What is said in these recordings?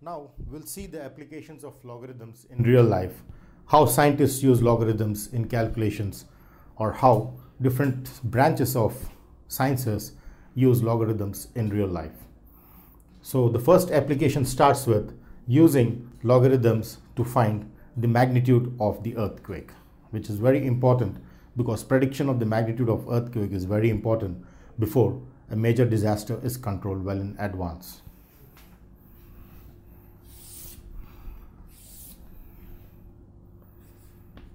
Now we'll see the applications of logarithms in real life, how scientists use logarithms in calculations, or how different branches of sciences use logarithms in real life. So the first application starts with using logarithms to find the magnitude of the earthquake, which is very important because prediction of the magnitude of earthquake is very important before a major disaster is controlled well in advance.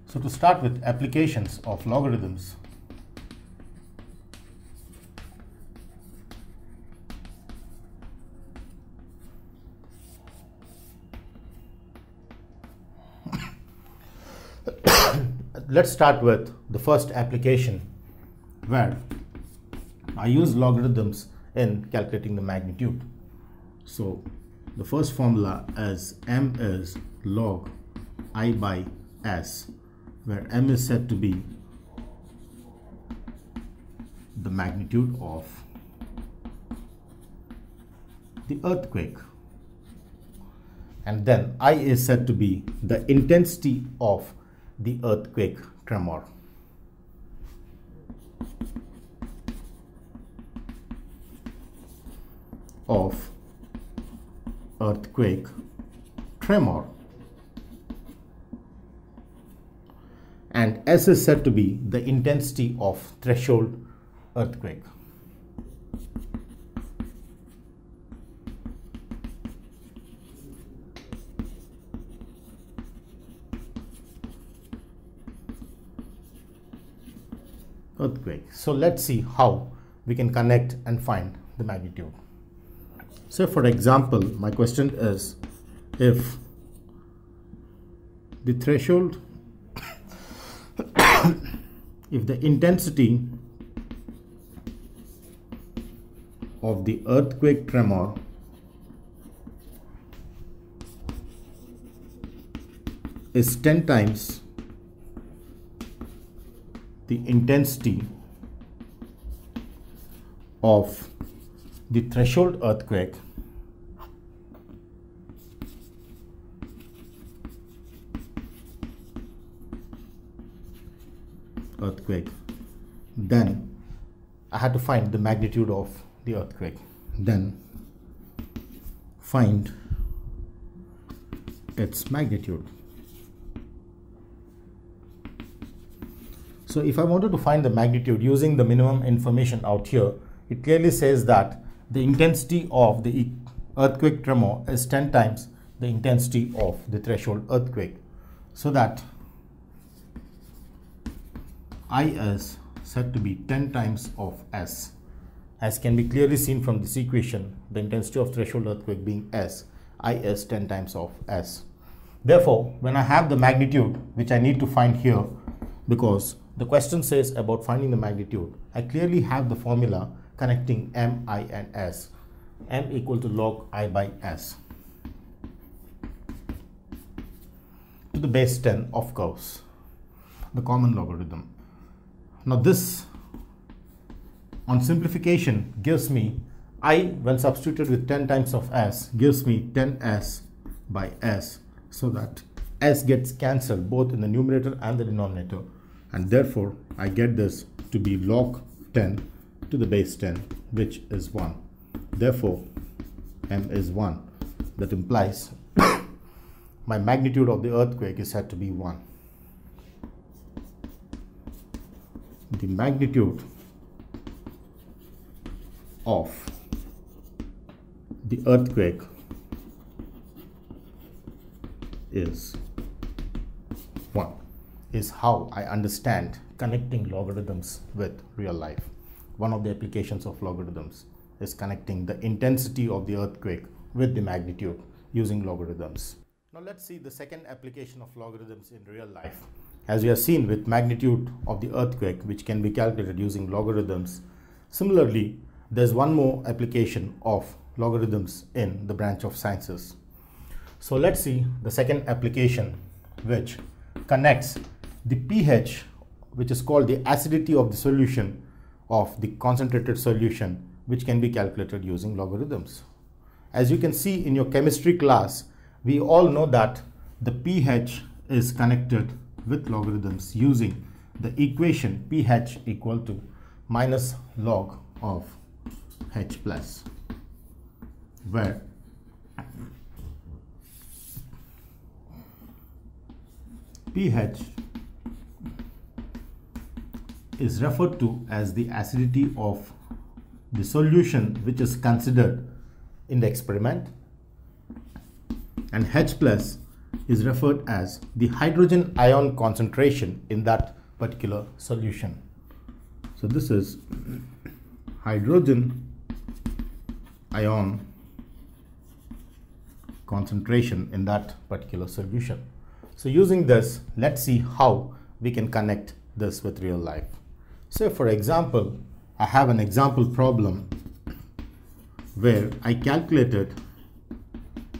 So to start with applications of logarithms, let's start with the first application where I use logarithms in calculating the magnitude. So the first formula is m is log I by s, where m is said to be the magnitude of the earthquake, and then I is said to be the intensity of the earthquake tremor. Of earthquake tremor, and S is said to be the intensity of threshold earthquake. So let's see how we can connect and find the magnitude. So for example, my question is, if the threshold if the intensity of the earthquake tremor is 10 times the intensity of the threshold earthquake, then I had to find the magnitude of the earthquake. Then find its magnitude. So if I wanted to find the magnitude using the minimum information out here, it clearly says that the intensity of the earthquake tremor is 10 times the intensity of the threshold earthquake. So that I is said to be 10 times of S. As can be clearly seen from this equation, the intensity of threshold earthquake being S, I is 10 times of S. Therefore, when I have the magnitude, which I need to find here, because the question says about finding the magnitude, I clearly have the formula connecting m, I and s. M equal to log I by s to the base 10, of course, the common logarithm. Now this, on simplification, gives me I, when substituted with 10 times of s, gives me 10s by s, so that s gets cancelled both in the numerator and the denominator, and therefore I get this to be log 10 to the base 10, which is 1. Therefore m is 1. That implies my magnitude of the earthquake is said to be 1. The magnitude of the earthquake is 1, is how I understand connecting logarithms with real life. One of the applications of logarithms is connecting the intensity of the earthquake with the magnitude using logarithms. Now let's see the second application of logarithms in real life. As we have seen with magnitude of the earthquake, which can be calculated using logarithms, similarly, there's one more application of logarithms in the branch of sciences. So let's see the second application, which connects the pH, which is called the acidity of the solution of the concentrated solution, which can be calculated using logarithms. As you can see in your chemistry class, we all know that the pH is connected with logarithms using the equation pH equal to minus log of H plus, where pH is referred to as the acidity of the solution which is considered in the experiment, and H plus is referred as the hydrogen ion concentration in that particular solution. So this is hydrogen ion concentration in that particular solution. So using this, let's see how we can connect this with real life. So for example, I have an example problem where I calculated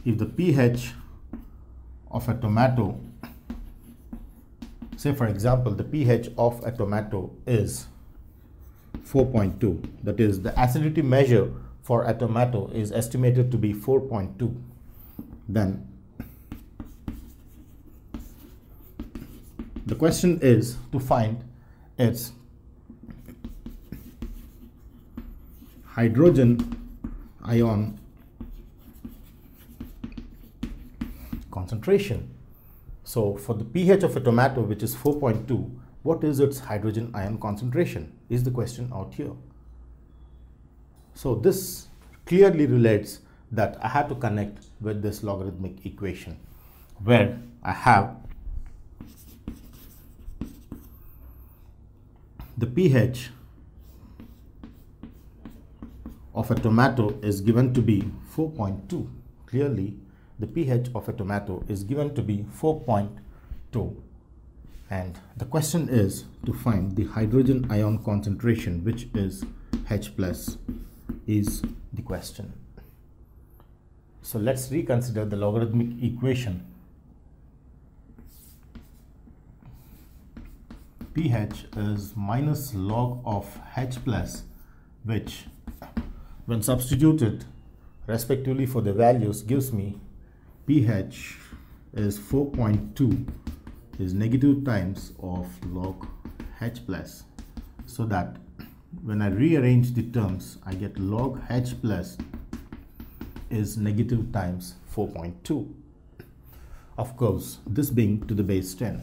if the pH of a tomato, say for example, the pH of a tomato is 4.2, that is the acidity measure for a tomato is estimated to be 4.2, then the question is to find its hydrogen ion concentration. So for the pH of a tomato, which is 4.2, what is its hydrogen ion concentration is the question out here. So this clearly relates that I had to connect with this logarithmic equation where I have the pH of a tomato is given to be 4.2. Clearly, the pH of a tomato is given to be 4.2. And the question is to find the hydrogen ion concentration, which is H plus, is the question. So let's reconsider the logarithmic equation. pH is minus log of H plus, which when substituted respectively for the values gives me pH is 4.2 is negative times of log H plus, so that when I rearrange the terms I get log H plus is negative times 4.2, of course this being to the base 10.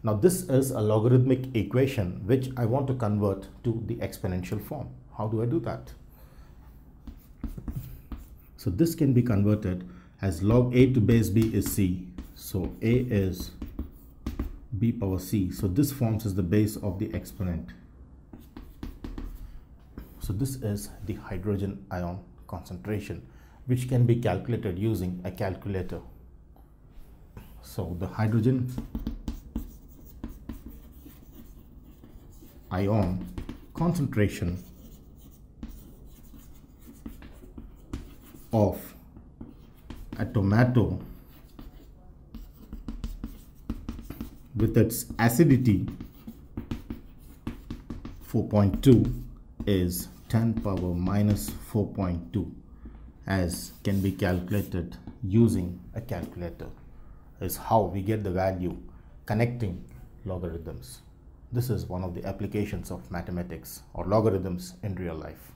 Now this is a logarithmic equation which I want to convert to the exponential form. How do I do that? So this can be converted as log a to base b is c. So a is b power c. So this forms as the base of the exponent. So this is the hydrogen ion concentration, which can be calculated using a calculator. So the hydrogen ion concentration of a tomato with its acidity 4.2 is 10 power minus 4.2, as can be calculated using a calculator, is how we get the value connecting logarithms. This is one of the applications of mathematics or logarithms in real life.